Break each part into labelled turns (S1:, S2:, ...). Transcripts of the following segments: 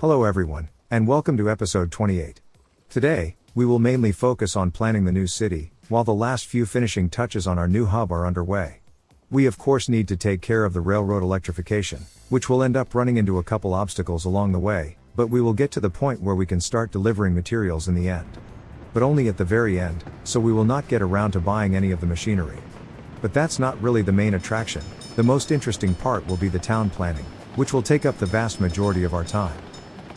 S1: Hello everyone, and welcome to episode 28. Today, we will mainly focus on planning the new city, while the last few finishing touches on our new hub are underway. We of course need to take care of the railroad electrification, which will end up running into a couple obstacles along the way, but we will get to the point where we can start delivering materials in the end. But only at the very end, so we will not get around to buying any of the machinery. But that's not really the main attraction. The most interesting part will be the town planning, which will take up the vast majority of our time.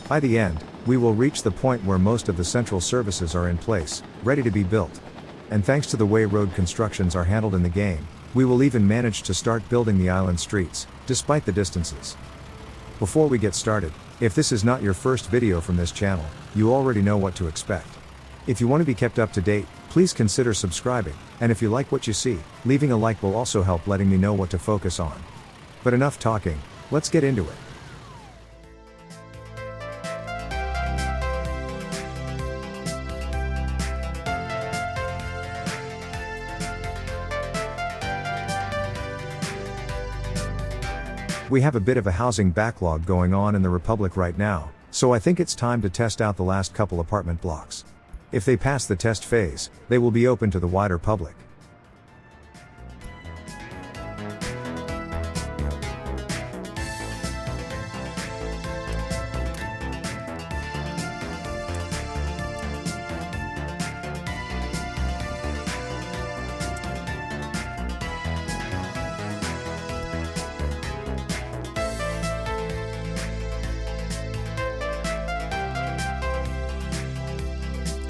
S1: By the end, we will reach the point where most of the central services are in place, ready to be built. And thanks to the way road constructions are handled in the game, we will even manage to start building the island streets, despite the distances. Before we get started, if this is not your first video from this channel, you already know what to expect. If you want to be kept up to date, please consider subscribing, and if you like what you see, leaving a like will also help letting me know what to focus on. But enough talking, let's get into it. We have a bit of a housing backlog going on in the Republic right now, so I think it's time to test out the last couple apartment blocks. If they pass the test phase, they will be open to the wider public.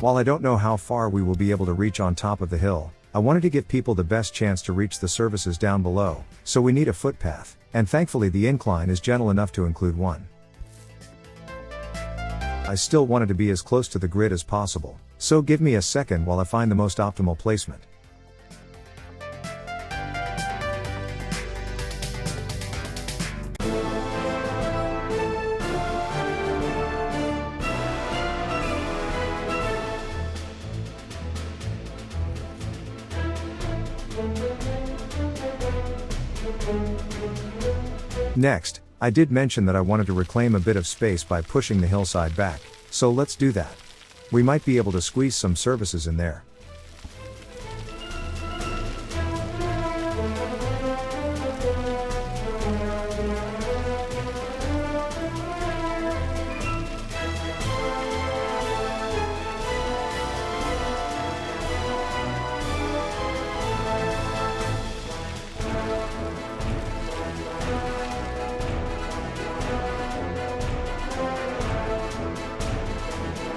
S1: While I don't know how far we will be able to reach on top of the hill, I wanted to give people the best chance to reach the services down below, so we need a footpath, and thankfully the incline is gentle enough to include one. I still wanted to be as close to the grid as possible, so give me a second while I find the most optimal placement. Next, I did mention that I wanted to reclaim a bit of space by pushing the hillside back, so let's do that. We might be able to squeeze some services in there.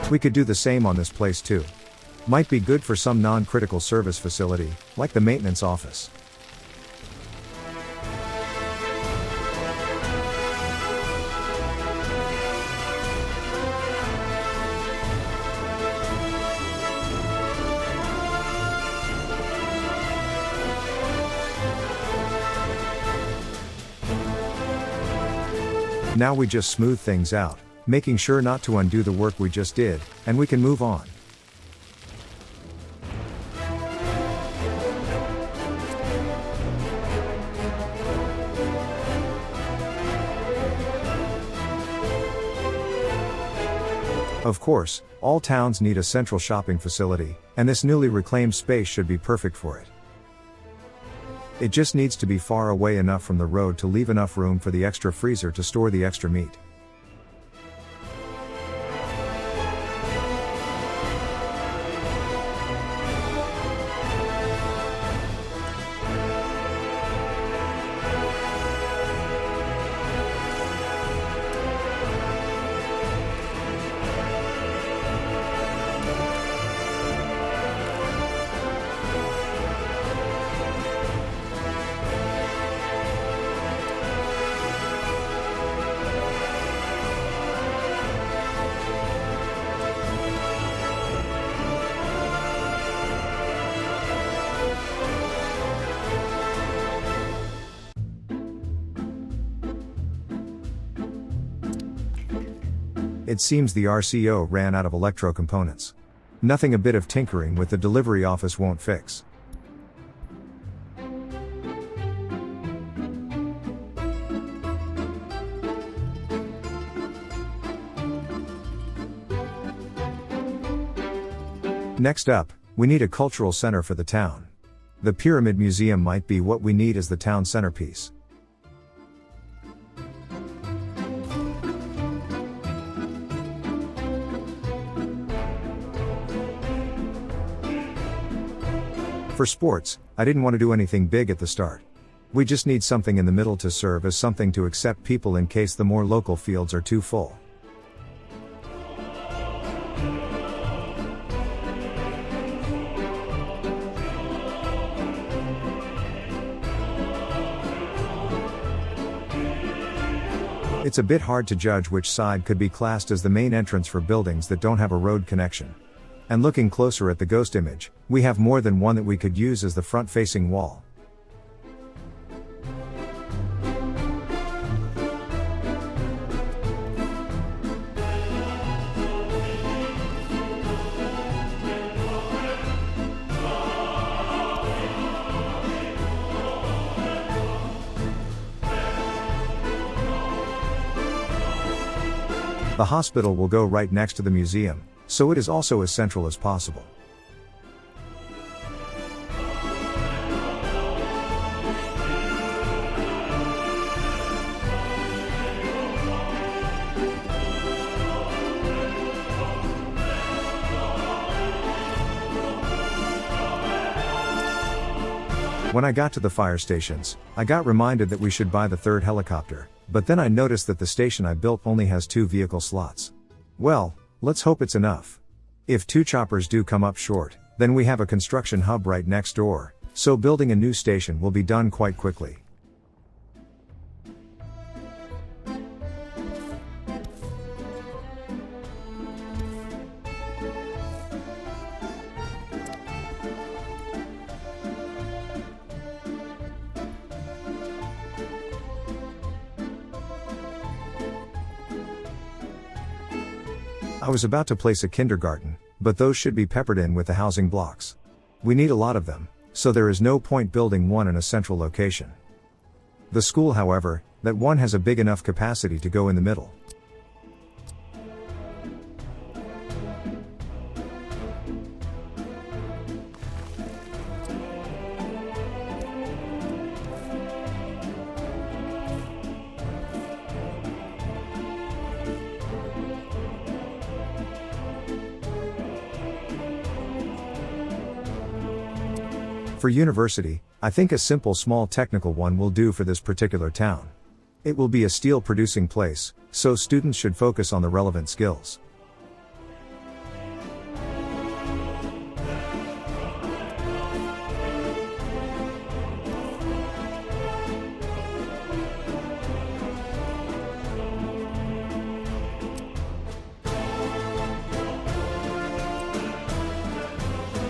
S1: We could do the same on this place too. Might be good for some non-critical service facility, like the maintenance office. Now we just smooth things out, making sure not to undo the work we just did, and we can move on. Of course, all towns need a central shopping facility, and this newly reclaimed space should be perfect for it. It just needs to be far away enough from the road to leave enough room for the extra freezer to store the extra meat. It seems the RCO ran out of electro components. Nothing a bit of tinkering with the delivery office won't fix. Next up, we need a cultural center for the town. The Pyramid Museum might be what we need as the town centerpiece. For sports, I didn't want to do anything big at the start. We just need something in the middle to serve as something to accept people in case the more local fields are too full. It's a bit hard to judge which side could be classed as the main entrance for buildings that don't have a road connection. And looking closer at the ghost image, we have more than one that we could use as the front-facing wall. The hospital will go right next to the museum, so it is also as central as possible. When I got to the fire stations, I got reminded that we should buy the third helicopter, but then I noticed that the station I built only has 2 vehicle slots. Well, let's hope it's enough. If 2 choppers do come up short, then we have a construction hub right next door, so building a new station will be done quite quickly. I was about to place a kindergarten, but those should be peppered in with the housing blocks. We need a lot of them, so there is no point building one in a central location. The school, however, that one has a big enough capacity to go in the middle. For university, I think a simple small technical one will do for this particular town. It will be a steel producing place, so students should focus on the relevant skills.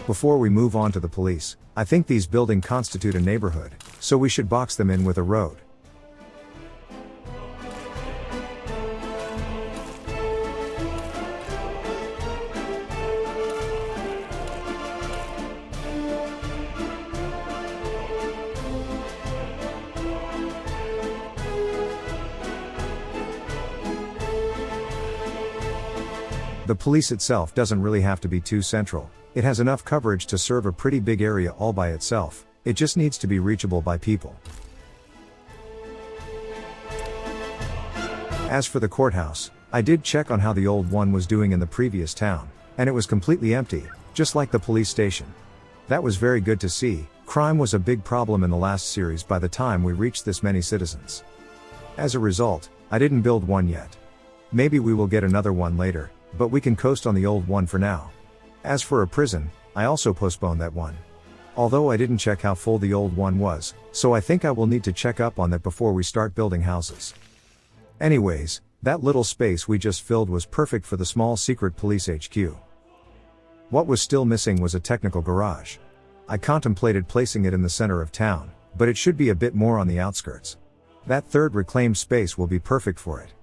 S1: Before we move on to the police, I think these buildings constitute a neighborhood, so we should box them in with a road. The police itself doesn't really have to be too central. It has enough coverage to serve a pretty big area all by itself, it just needs to be reachable by people. As for the courthouse, I did check on how the old one was doing in the previous town, and it was completely empty, just like the police station. That was very good to see. Crime was a big problem in the last series by the time we reached this many citizens. As a result, I didn't build one yet. Maybe we will get another one later, but we can coast on the old one for now. As for a prison, I also postponed that one. Although I didn't check how full the old one was, so I think I will need to check up on that before we start building houses. Anyways, that little space we just filled was perfect for the small secret police HQ. What was still missing was a technical garage. I contemplated placing it in the center of town, but it should be a bit more on the outskirts. That third reclaimed space will be perfect for it.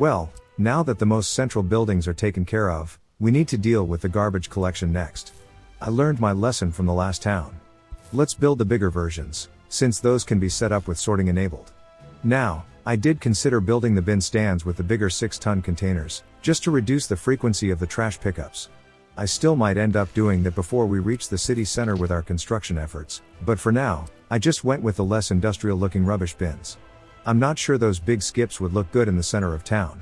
S1: Well, now that the most central buildings are taken care of, we need to deal with the garbage collection next. I learned my lesson from the last town. Let's build the bigger versions, since those can be set up with sorting enabled. Now, I did consider building the bin stands with the bigger 6-ton containers, just to reduce the frequency of the trash pickups. I still might end up doing that before we reach the city center with our construction efforts, but for now, I just went with the less industrial looking rubbish bins. I'm not sure those big skips would look good in the center of town.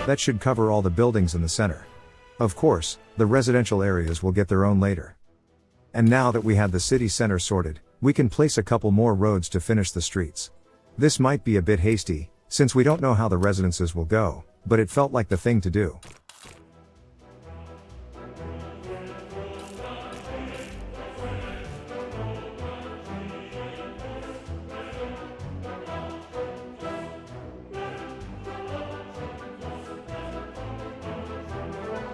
S1: That should cover all the buildings in the center. Of course, the residential areas will get their own later. And now that we have the city center sorted, we can place a couple more roads to finish the streets. This might be a bit hasty, since we don't know how the residences will go, but it felt like the thing to do.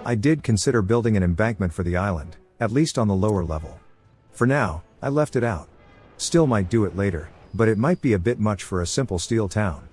S1: I did consider building an embankment for the island, at least on the lower level. For now, I left it out. Still might do it later, but it might be a bit much for a simple steel town.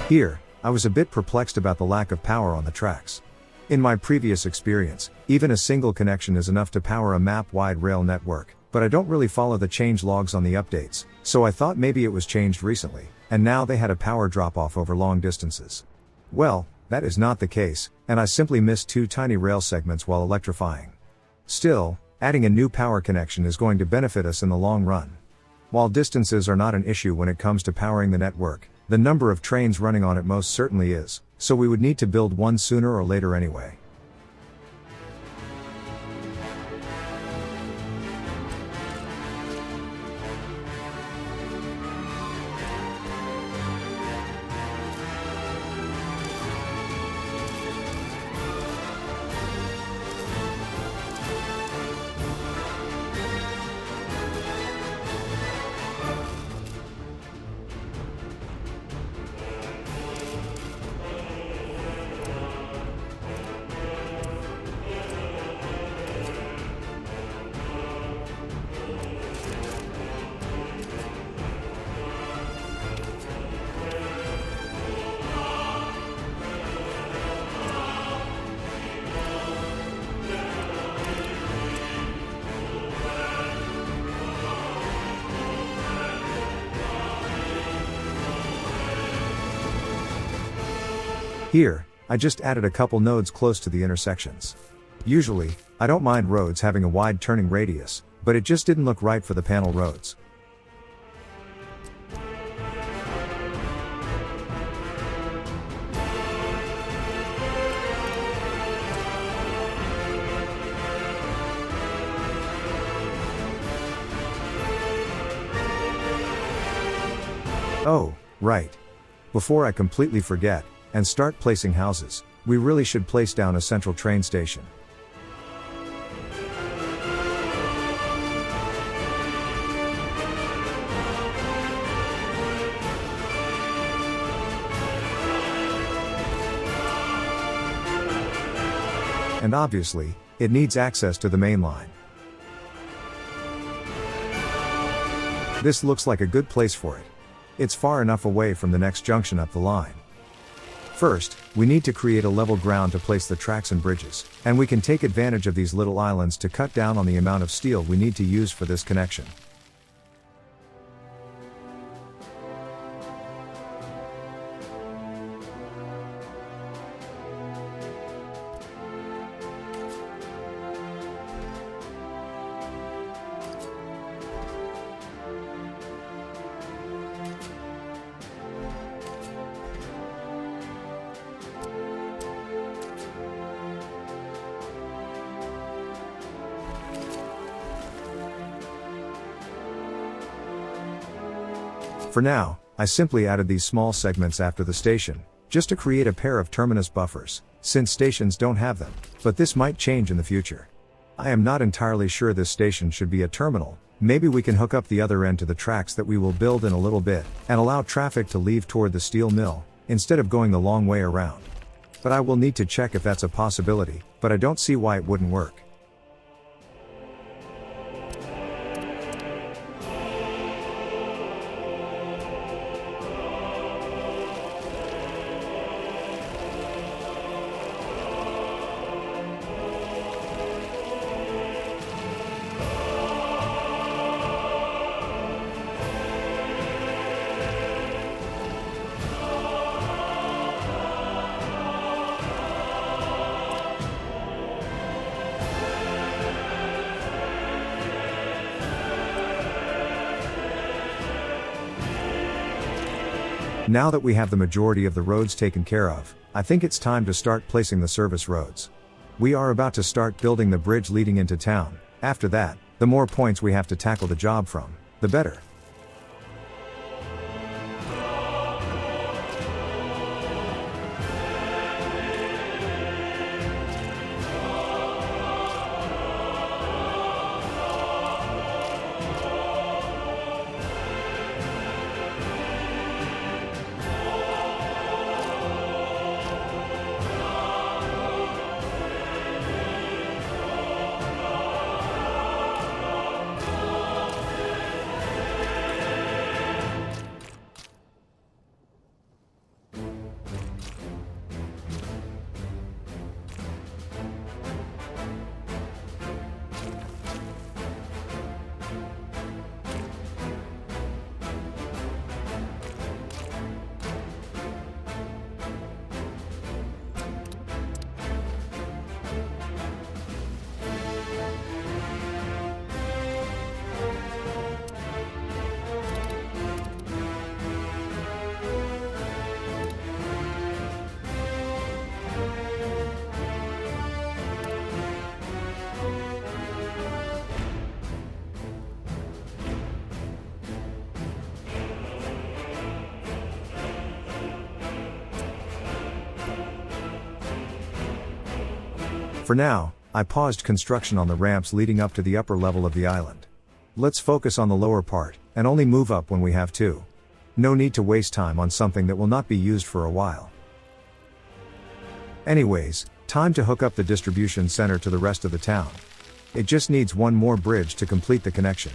S1: Here, I was a bit perplexed about the lack of power on the tracks. In my previous experience, even a single connection is enough to power a map-wide rail network, but I don't really follow the change logs on the updates, so I thought maybe it was changed recently, and now they had a power drop-off over long distances. Well, that is not the case, and I simply missed 2 tiny rail segments while electrifying. Still, adding a new power connection is going to benefit us in the long run. While distances are not an issue when it comes to powering the network, the number of trains running on it most certainly is, so we would need to build one sooner or later anyway. Here, I just added a couple nodes close to the intersections. Usually, I don't mind roads having a wide turning radius, but it just didn't look right for the panel roads. Oh, right. Before I completely forget, and start placing houses, we really should place down a central train station. And obviously, it needs access to the main line. This looks like a good place for it. It's far enough away from the next junction up the line. First, we need to create a level ground to place the tracks and bridges, and we can take advantage of these little islands to cut down on the amount of steel we need to use for this connection. For now, I simply added these small segments after the station, just to create a pair of terminus buffers, since stations don't have them, but this might change in the future. I am not entirely sure this station should be a terminal. Maybe we can hook up the other end to the tracks that we will build in a little bit, and allow traffic to leave toward the steel mill, instead of going the long way around. But I will need to check if that's a possibility, but I don't see why it wouldn't work. Now that we have the majority of the roads taken care of, I think it's time to start placing the service roads. We are about to start building the bridge leading into town. After that, the more points we have to tackle the job from, the better. For now, I paused construction on the ramps leading up to the upper level of the island. Let's focus on the lower part, and only move up when we have to. No need to waste time on something that will not be used for a while. Anyways, time to hook up the distribution center to the rest of the town. It just needs one more bridge to complete the connection.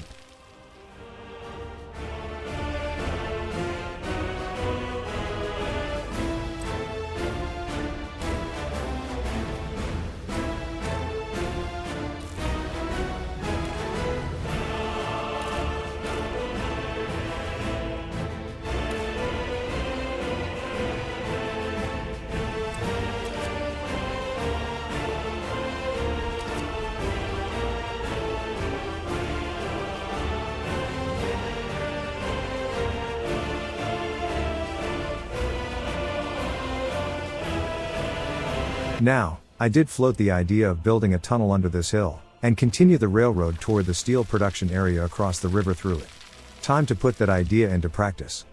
S1: Now, I did float the idea of building a tunnel under this hill, and continue the railroad toward the steel production area across the river through it. Time to put that idea into practice.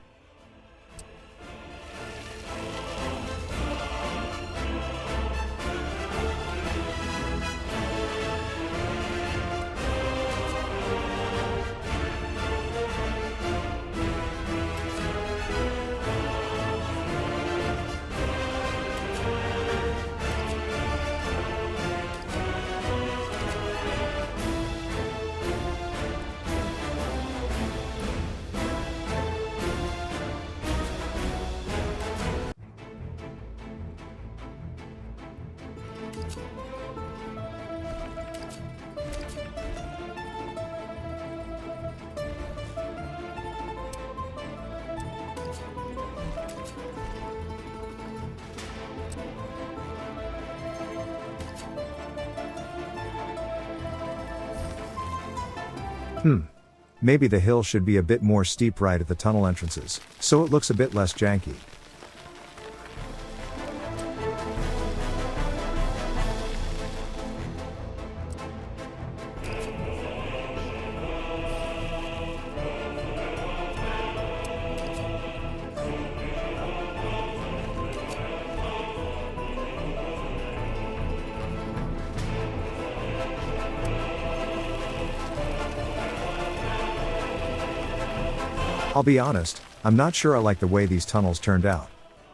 S1: Maybe the hill should be a bit more steep right at the tunnel entrances, so it looks a bit less janky. I'll be honest, I'm not sure I like the way these tunnels turned out.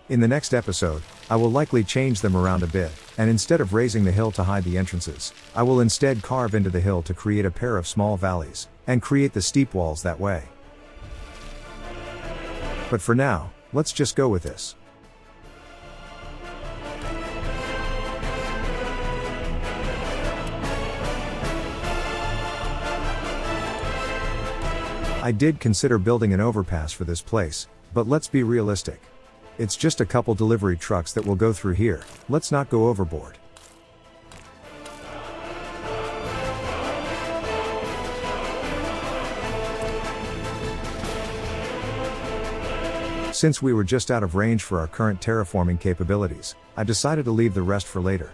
S1: In the next episode, I will likely change them around a bit, and instead of raising the hill to hide the entrances, I will instead carve into the hill to create a pair of small valleys, and create the steep walls that way. But for now, let's just go with this. I did consider building an overpass for this place, but let's be realistic. It's just a couple delivery trucks that will go through here, let's not go overboard. Since we were just out of range for our current terraforming capabilities, I decided to leave the rest for later.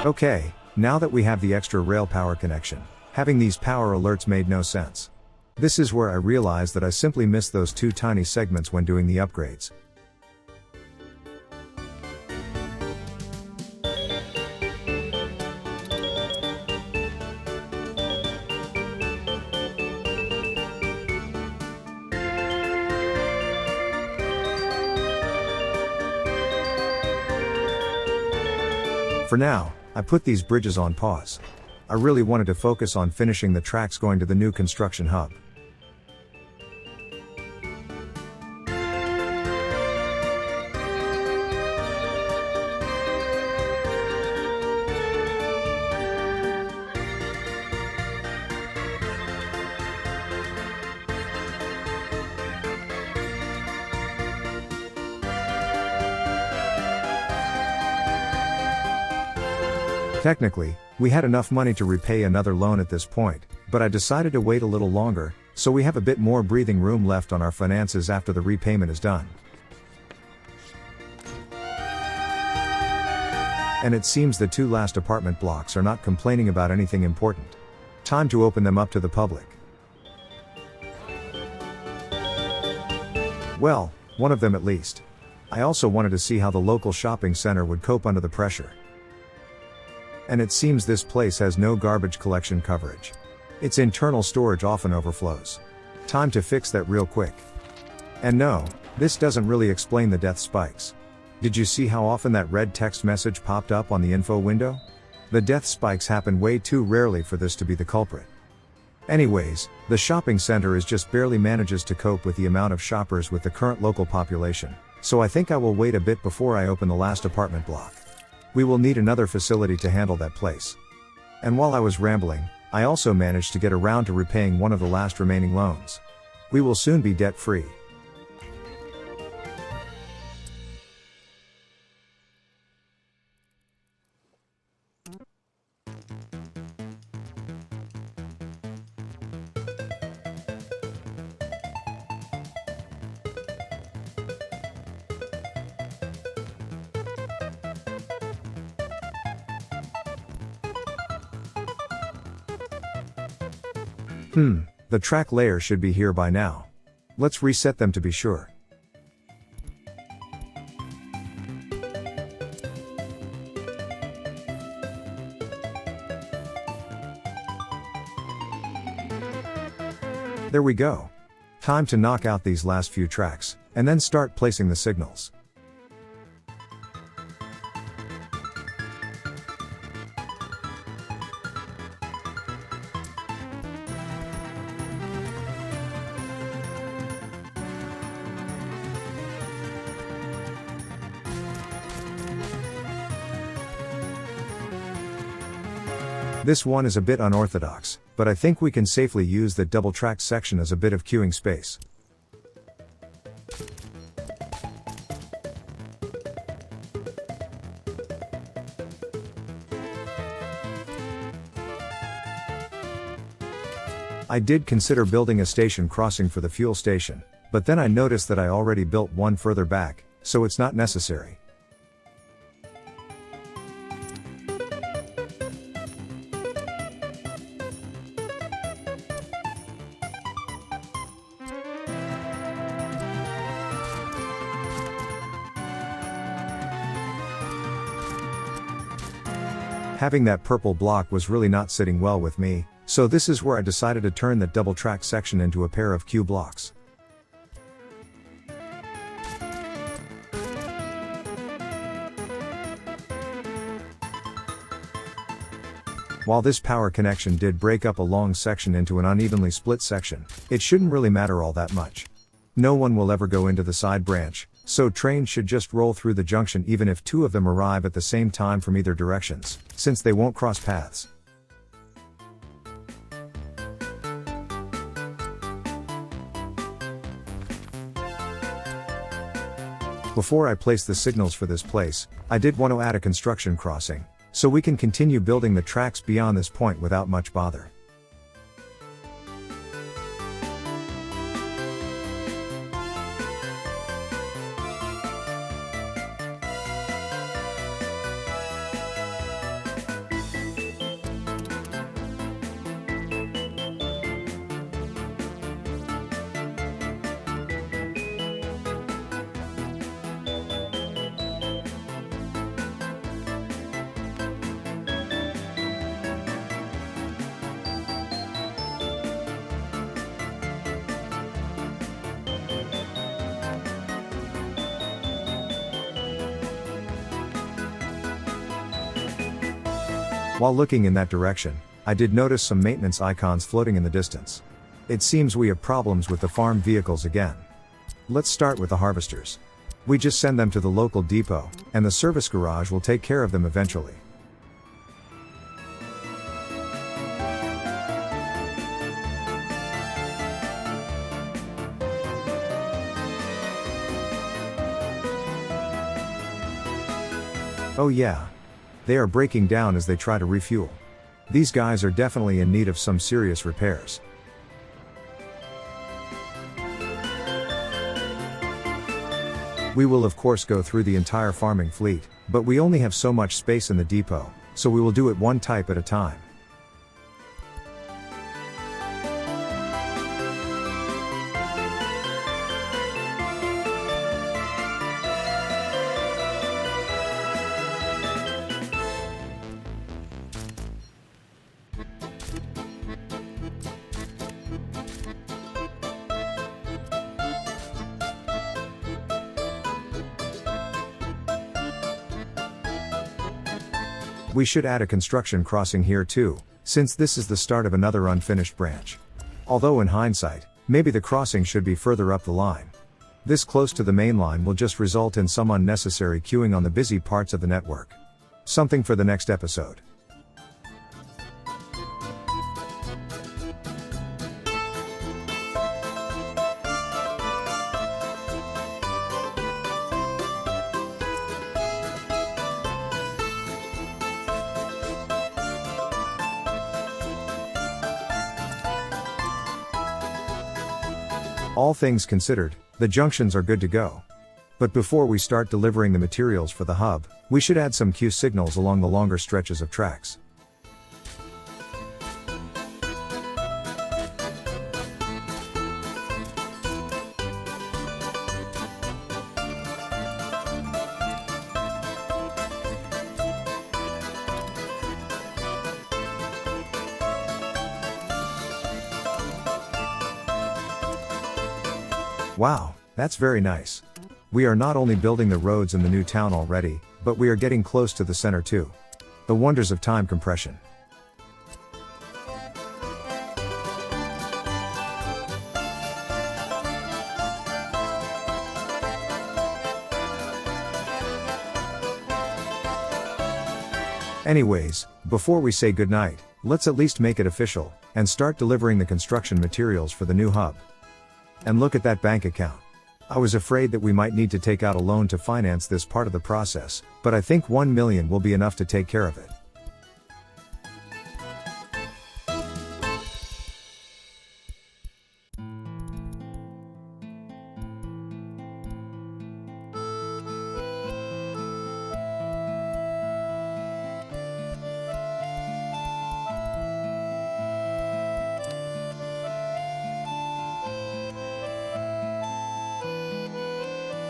S1: Okay, now that we have the extra rail power connection, having these power alerts made no sense. This is where I realized that I simply missed those two tiny segments when doing the upgrades. For now, I put these bridges on pause. I really wanted to focus on finishing the tracks going to the new construction hub. Technically, we had enough money to repay another loan at this point, but I decided to wait a little longer, so we have a bit more breathing room left on our finances after the repayment is done. And it seems the two last apartment blocks are not complaining about anything important. Time to open them up to the public. Well, one of them at least. I also wanted to see how the local shopping center would cope under the pressure. And it seems this place has no garbage collection coverage. Its internal storage often overflows. Time to fix that real quick. And no, this doesn't really explain the death spikes. Did you see how often that red text message popped up on the info window? The death spikes happen way too rarely for this to be the culprit. Anyways, the shopping center just barely manages to cope with the amount of shoppers with the current local population, so I think I will wait a bit before I open the last apartment block. We will need another facility to handle that place. And while I was rambling, I also managed to get around to repaying one of the last remaining loans. We will soon be debt-free. The track layer should be here by now. Let's reset them to be sure. There we go. Time to knock out these last few tracks, and then start placing the signals. This one is a bit unorthodox, but I think we can safely use that double track section as a bit of queuing space. I did consider building a station crossing for the fuel station, but then I noticed that I already built one further back, so it's not necessary. Having that purple block was really not sitting well with me, so this is where I decided to turn that double track section into a pair of Q blocks. While this power connection did break up a long section into an unevenly split section, it shouldn't really matter all that much. No one will ever go into the side branch, so trains should just roll through the junction even if two of them arrive at the same time from either directions, since they won't cross paths. Before I place the signals for this place, I did want to add a construction crossing, so we can continue building the tracks beyond this point without much bother. While looking in that direction, I did notice some maintenance icons floating in the distance. It seems we have problems with the farm vehicles again. Let's start with the harvesters. We just send them to the local depot, and the service garage will take care of them eventually. Oh yeah. They are breaking down as they try to refuel. These guys are definitely in need of some serious repairs. We will of course go through the entire farming fleet, but we only have so much space in the depot, so we will do it one type at a time. We should add a construction crossing here too, since this is the start of another unfinished branch. Although in hindsight, maybe the crossing should be further up the line. This close to the main line will just result in some unnecessary queuing on the busy parts of the network. Something for the next episode. All things considered, the junctions are good to go. But before we start delivering the materials for the hub, we should add some Q signals along the longer stretches of tracks. Wow, that's very nice. We are not only building the roads in the new town already, but we are getting close to the center too. The wonders of time compression. Anyways, before we say goodnight, let's at least make it official, and start delivering the construction materials for the new hub. And look at that bank account. I was afraid that we might need to take out a loan to finance this part of the process, but I think 1 million will be enough to take care of it.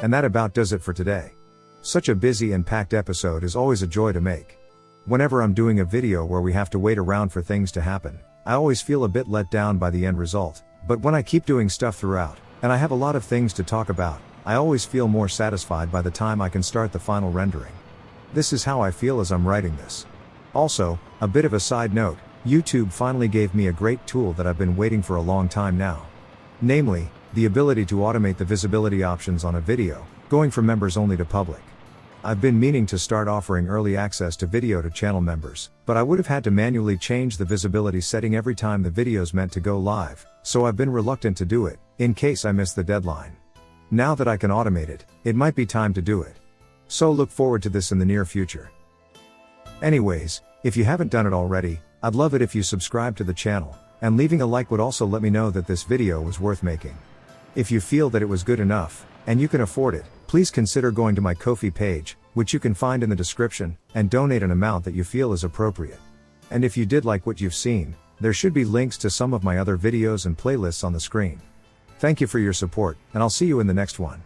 S1: And that about does it for today. Such a busy and packed episode is always a joy to make. Whenever I'm doing a video where we have to wait around for things to happen, I always feel a bit let down by the end result, but when I keep doing stuff throughout, and I have a lot of things to talk about, I always feel more satisfied by the time I can start the final rendering. This is how I feel as I'm writing this. Also, a bit of a side note, YouTube finally gave me a great tool that I've been waiting for a long time now. Namely, the ability to automate the visibility options on a video, going from members only to public. I've been meaning to start offering early access to video to channel members, but I would have had to manually change the visibility setting every time the video's meant to go live, so I've been reluctant to do it, in case I miss the deadline. Now that I can automate it, it might be time to do it. So look forward to this in the near future. Anyways, if you haven't done it already, I'd love it if you subscribe to the channel, and leaving a like would also let me know that this video was worth making. If you feel that it was good enough, and you can afford it, please consider going to my Ko-fi page, which you can find in the description, and donate an amount that you feel is appropriate. And if you did like what you've seen, there should be links to some of my other videos and playlists on the screen. Thank you for your support, and I'll see you in the next one.